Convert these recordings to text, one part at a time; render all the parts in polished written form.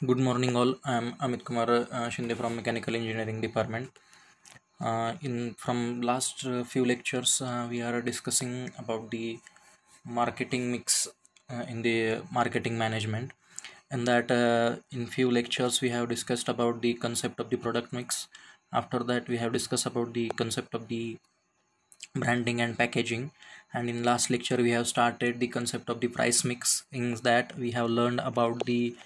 Good morning, all. I'm Amit Kumar Shinde from Mechanical Engineering Department. In from last few lectures, we are discussing about the marketing mix in the marketing management. And that in few lectures we have discussed about the concept of the product mix. After that, we have discussed about the concept of the branding and packaging. And in last lecture, we have started the concept of the price mix. In that, we have learned about the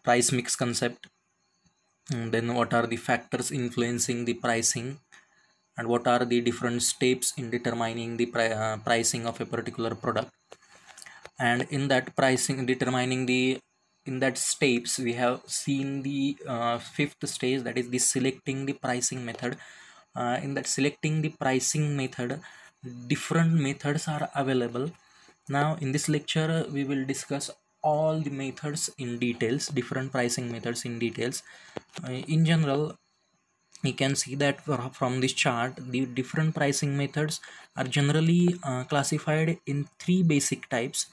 price mix concept, and then what are the factors influencing the pricing, and what are the different steps in determining the pricing of a particular product. And in that pricing determining the in that steps, we have seen the fifth stage, that is the selecting the pricing method. In that selecting the pricing method, different methods are available. Now in this lecture, we will discuss all the methods in details, different pricing methods in details. In general, you can see that from this chart, the different pricing methods are generally classified in three basic types,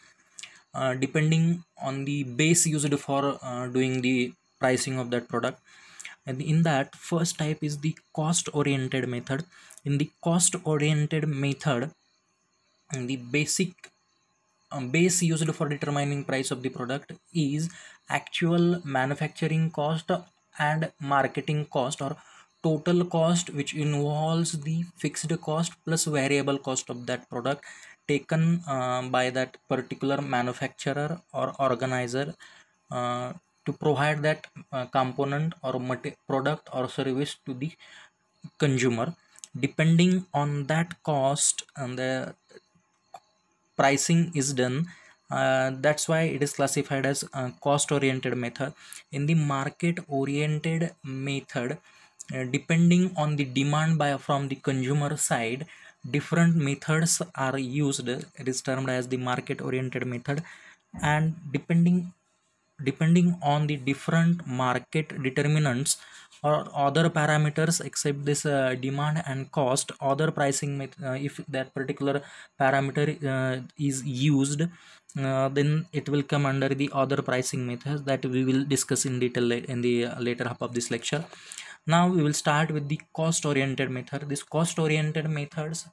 depending on the base used for doing the pricing of that product. And in that, first type is the cost oriented method. In the cost oriented method, the basic base used for determining price of the product is actual manufacturing cost and marketing cost, or total cost, which involves the fixed cost plus variable cost of that product taken by that particular manufacturer or organizer to provide that component or product or service to the consumer. Depending on that cost and the pricing is done, that's why it is classified as a cost oriented method. In the market oriented method, depending on the demand by from the consumer side, different methods are used. It is termed as the market oriented method. And depending on the different market determinants or other parameters except this demand and cost, other pricing if that particular parameter is used, then it will come under the other pricing methods that we will discuss in detail in the later half of this lecture. Now we will start with the cost oriented method. These cost oriented methods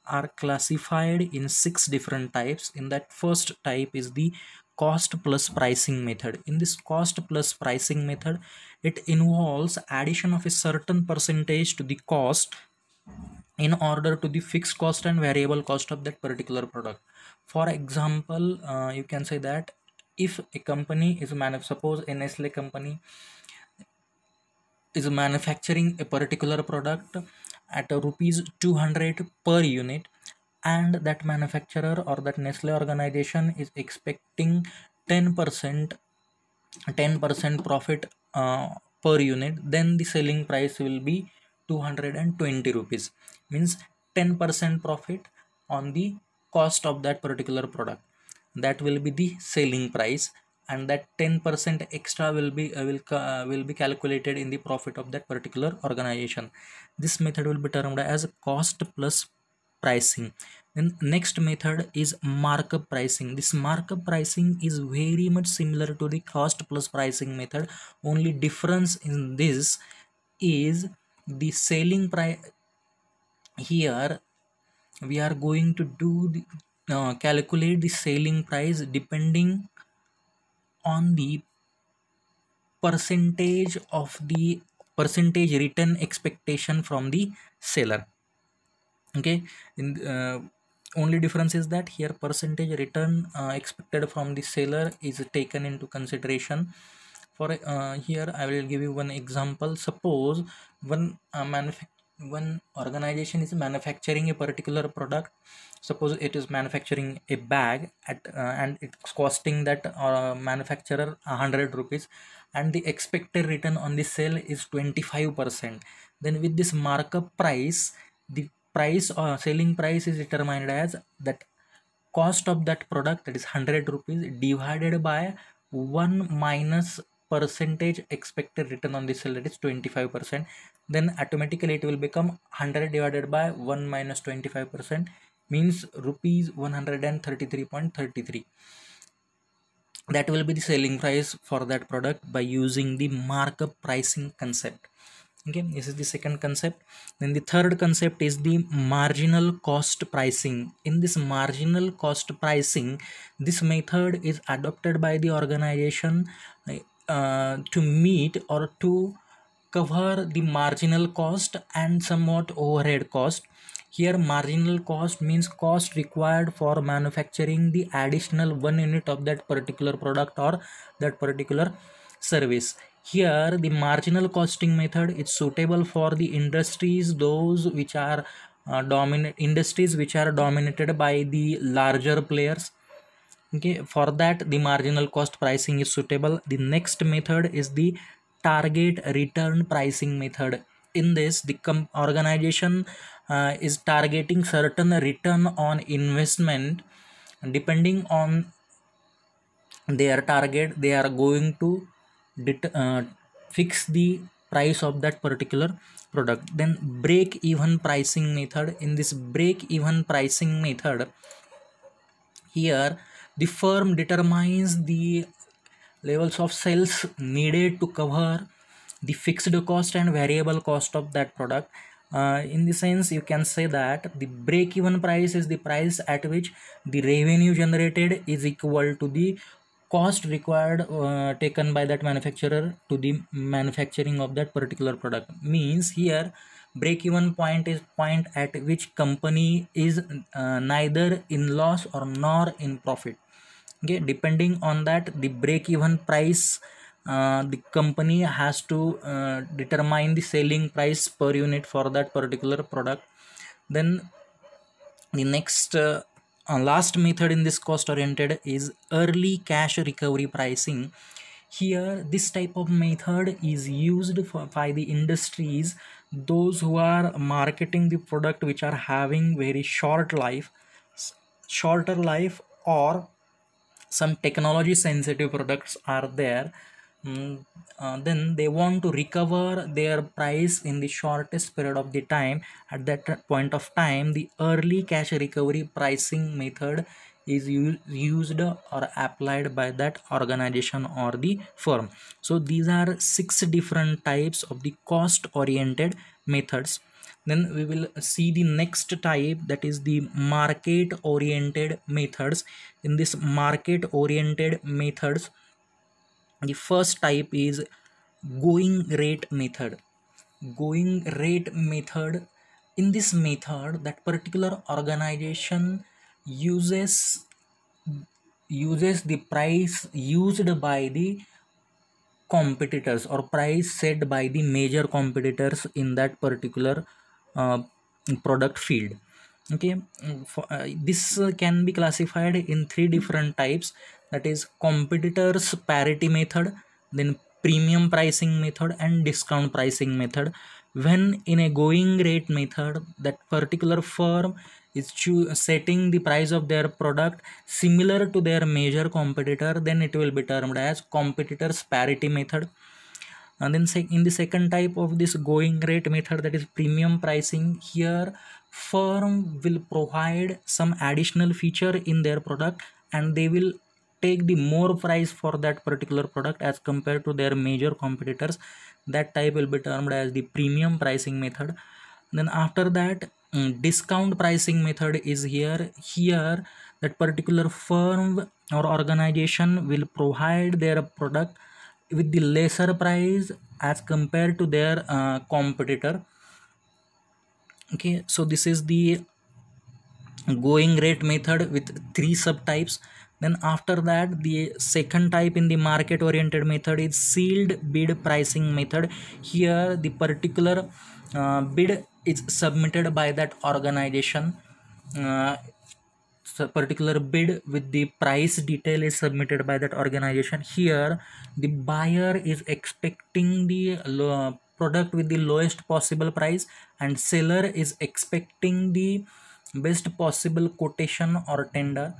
are classified in six different types. In that, first type is the cost plus pricing method. In this cost plus pricing method, it involves addition of a certain percentage to the cost in order to the fixed cost and variable cost of that particular product. For example, you can say that if a company is suppose a Nestle company is manufacturing a particular product at a rupees 200 per unit, and that manufacturer or that Nestle organization is expecting 10% 10% profit per unit, then the selling price will be 220 rupees. Means 10% profit on the cost of that particular product, that will be the selling price. And that 10% extra will be calculated in the profit of that particular organization. This method will be termed as cost plus pricing. Then next method is markup pricing. This markup pricing is very much similar to the cost plus pricing method. Only difference in this is the selling price. Here we are going to do the, calculate the selling price depending on the percentage return expectation from the seller. Okay. In only difference is that here percentage return expected from the seller is taken into consideration. For here I will give you one example. Suppose one one organization is manufacturing a particular product. Suppose it is manufacturing a bag at and it's costing that manufacturer 100 rupees, and the expected return on the sale is 25%. Then with this markup price, the price or selling price is determined as that cost of that product, that is 100 rupees, divided by 1 minus percentage expected return on the sale, that is 25%. Then automatically it will become 100 divided by 1 minus 25%, means rupees 133.33. that will be the selling price for that product by using the markup pricing concept. Okay, this is the second concept. Then the third concept is the marginal cost pricing. In this marginal cost pricing, this method is adopted by the organization to meet or to cover the marginal cost and somewhat overhead cost. Here marginal cost means cost required for manufacturing the additional 1 unit of that particular product or that particular service. Here the marginal costing method is suitable for the industries those which are dominant industries which are dominated by the larger players. Okay, for that the marginal cost pricing is suitable. The next method is the target return pricing method. In this the organization is targeting certain return on investment. Depending on their target, they are going to fix the price of that particular product. Then break even pricing method. In this break even pricing method, here the firm determines the levels of sales needed to cover the fixed cost and variable cost of that product. In the sense, you can say that the break even price is the price at which the revenue generated is equal to the cost required taken by that manufacturer to the manufacturing of that particular product. Means here break even point is point at which company is neither in loss or nor in profit. Okay, depending on that the break even price, the company has to determine the selling price per unit for that particular product. Then the next last method in this cost oriented is early cash recovery pricing. Here this type of method is used by the industries those who are marketing the product which are having very shorter life, or some technology sensitive products are there. Then they want to recover their price in the shortest period of the time. At that point of time, the early cash recovery pricing method is used or applied by that organization or the firm. So these are 6 different types of the cost oriented methods. Then we will see the next type, that is the market oriented methods. In this market oriented methods, the first type is going rate method. Going rate method. In this method, that particular organization uses the price used by the competitors or price set by the major competitors in that particular uh, product field. Okay, this can be classified in 3 different types, that is competitors parity method, then premium pricing method and discount pricing method. When in a going rate method, that particular firm is setting the price of their product similar to their major competitor, then it will be termed as competitors parity method. And then in the second type of this going rate method, that is premium pricing, here firm will provide some additional feature in their product and they will take the more price for that particular product as compared to their major competitors. That type will be termed as the premium pricing method. Then after that, discount pricing method is here that particular firm or organization will provide their product with the lesser price as compared to their competitor. Okay, so this is the going rate method with 3 subtypes. Then after that, the second type in the market oriented method is sealed bid pricing method. Here the particular bid is submitted by that organization. So particular bid with the price detail is submitted by that organization. Here the buyer is expecting the product with the lowest possible price and seller is expecting the best possible quotation or tender.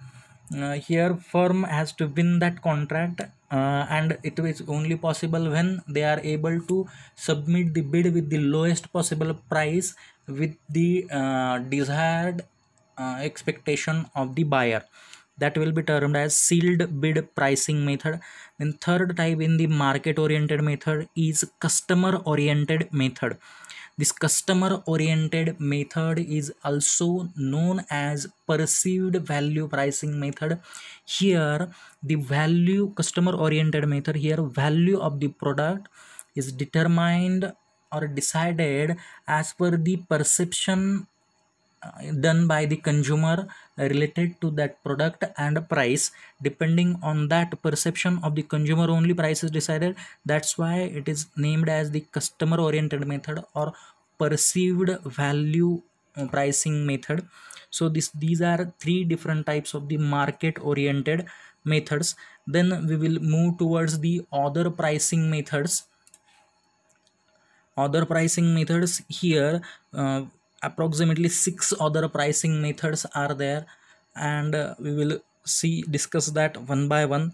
Here firm has to win that contract, and it is only possible when they are able to submit the bid with the lowest possible price with the desired expectation of the buyer. that will be termed as sealed bid pricing method. Then third type in the market oriented method is customer oriented method. This customer oriented method is also known as perceived value pricing method. Here the value customer oriented method, here value of the product is determined or decided as per the perception done by the consumer related to that product and price. Depending on that perception of the consumer only price is decided. That's why it is named as the customer oriented method or perceived value pricing method. So these are three different types of the market oriented methods. Then we will move towards the other pricing methods. Other pricing methods, here approximately 6 other pricing methods are there, and we will discuss that one by one.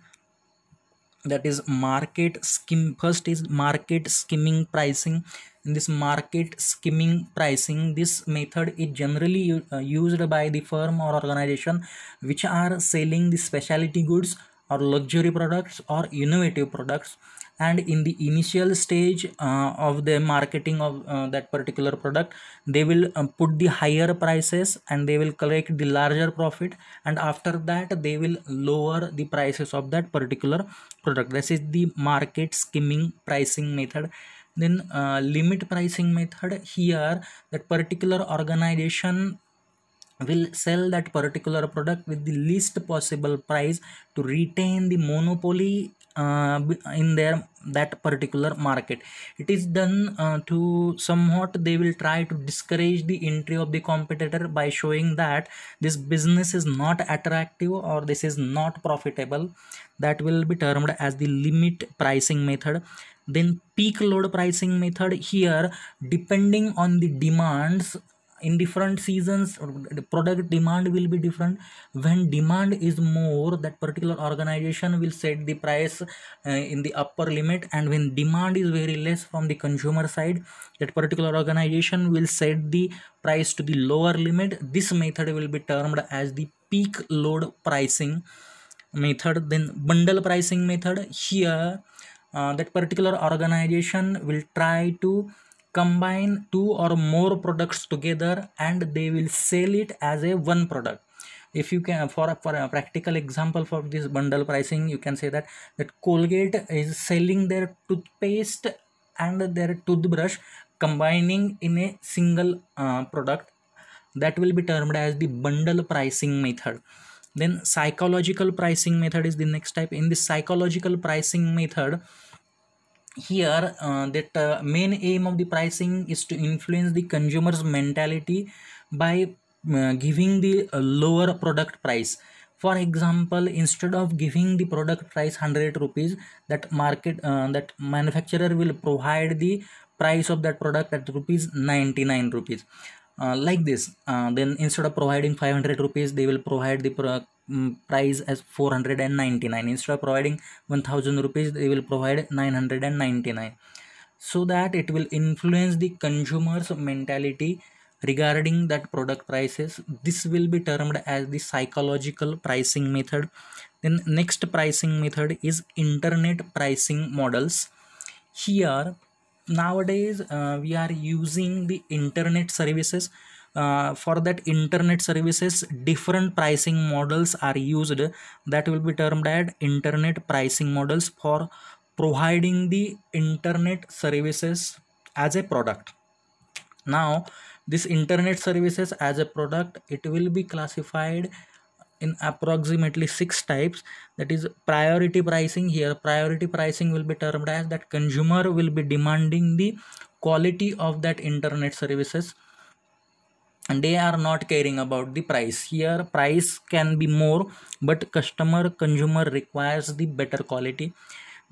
That is market skim. First is market skimming pricing. In this market skimming pricing, this method is generally used by the firm or organization which are selling the specialty goods or luxury products or innovative products, and in the initial stage of the marketing of that particular product, they will put the higher prices and they will collect the larger profit, and after that they will lower the prices of that particular product. This is the market skimming pricing method. Then limit pricing method, here that particular organization will sell that particular product with the least possible price to retain the monopoly in their that particular market. It is done to somewhat they will try to discourage the entry of the competitor by showing that this business is not attractive or this is not profitable. That will be termed as the limit pricing method. Then peak load pricing method, here depending on the demands in different seasons, the product demand will be different. When demand is more, that particular organization will set the price in the upper limit, and when demand is very less from the consumer side, that particular organization will set the price to the lower limit. This method will be termed as the peak load pricing method. Then bundle pricing method, here that particular organization will try to combine two or more products together and they will sell it as a one product. If you can, for a practical example for this bundle pricing, you can say that Colgate is selling their toothpaste and their toothbrush combining in a single product. That will be termed as the bundle pricing method. Then psychological pricing method is the next type. In this psychological pricing method, here that main aim of the pricing is to influence the consumer's mentality by giving the lower product price. For example, instead of giving the product price 100 rupees, that manufacturer will provide the price of that product at rupees 99 rupees. Like this, then instead of providing 500 rupees, they will provide the price as 499. Instead of providing 1000 rupees, they will provide 999, so that it will influence the consumer's mentality regarding that product prices. This will be termed as the psychological pricing method. Then next pricing method is internet pricing models. Here nowadays we are using the internet services. For that internet services, different pricing models are used. That will be termed as internet pricing models for providing the internet services as a product. Now this internet services as a product, it will be classified in approximately 6 types. That is priority pricing. Here priority pricing will be termed as that consumer will be demanding the quality of that internet services and they are not caring about the price. Here price can be more, but consumer requires the better quality.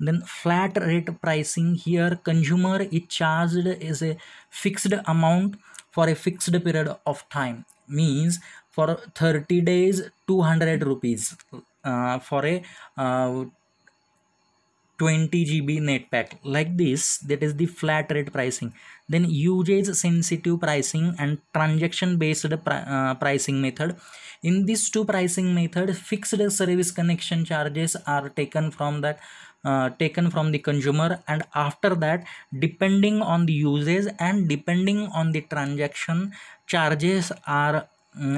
Then flat rate pricing, here consumer is charged as a fixed amount for a fixed period of time. Means for 30 days 200 rupees, for a 20 GB net pack like this. That is the flat rate pricing. Then usage sensitive pricing and transaction based pricing method. In these two pricing methods, fixed service connection charges are taken from the consumer, and after that, depending on the usage and depending on the transaction, charges are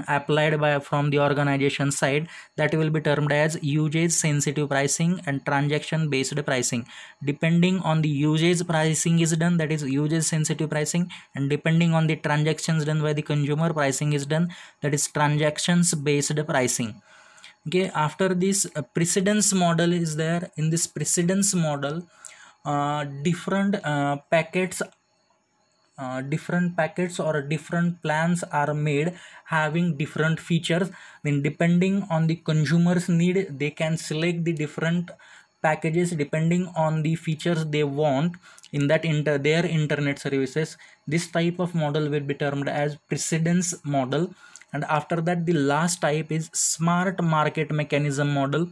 applied from the organization side, that will be termed as usage sensitive pricing and transaction based pricing. Depending on the usage, pricing is done, that is usage sensitive pricing, and depending on the transactions done by the consumer, pricing is done, that is transactions based pricing. Okay, after this, precedence model is there. In this precedence model, different packets or different plans are made having different features. Then depending on the consumer's need, they can select the different packages depending on the features they want in that their internet services. This type of model will be termed as precedence model. And after that, the last type is smart market mechanism model.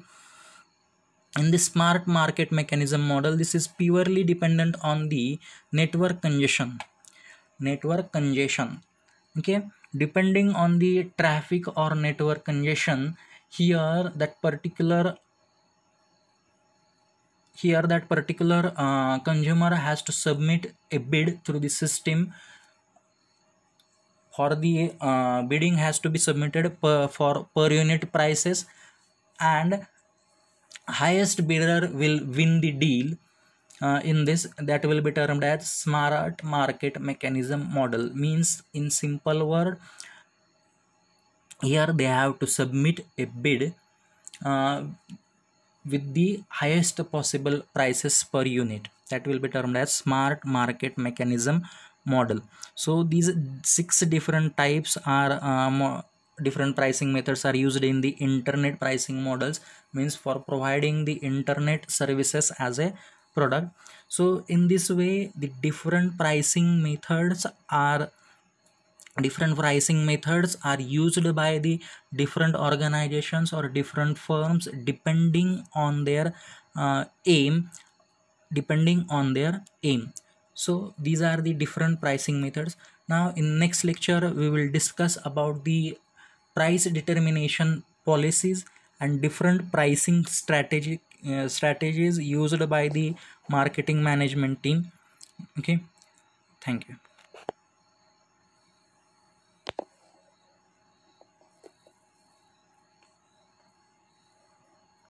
In the smart market mechanism model, this is purely dependent on the network congestion. Okay, depending on the traffic or network congestion, here that particular consumer has to submit a bid through the system. For the bidding has to be submitted per unit prices, and highest bidder will win the deal. In this, that will be termed as smart market mechanism model. Means, in simple word, here they have to submit a bid with the highest possible prices per unit. That will be termed as smart market mechanism model. So these 6 different types are different pricing methods are used in the internet pricing models, means for providing the internet services as a product. So in this way, the different pricing methods are used by the different organizations or different firms depending on their aim. So these are the different pricing methods. Now in next lecture, we will discuss about the price determination policies and different pricing strategies used by the marketing management team. Okay, thank you.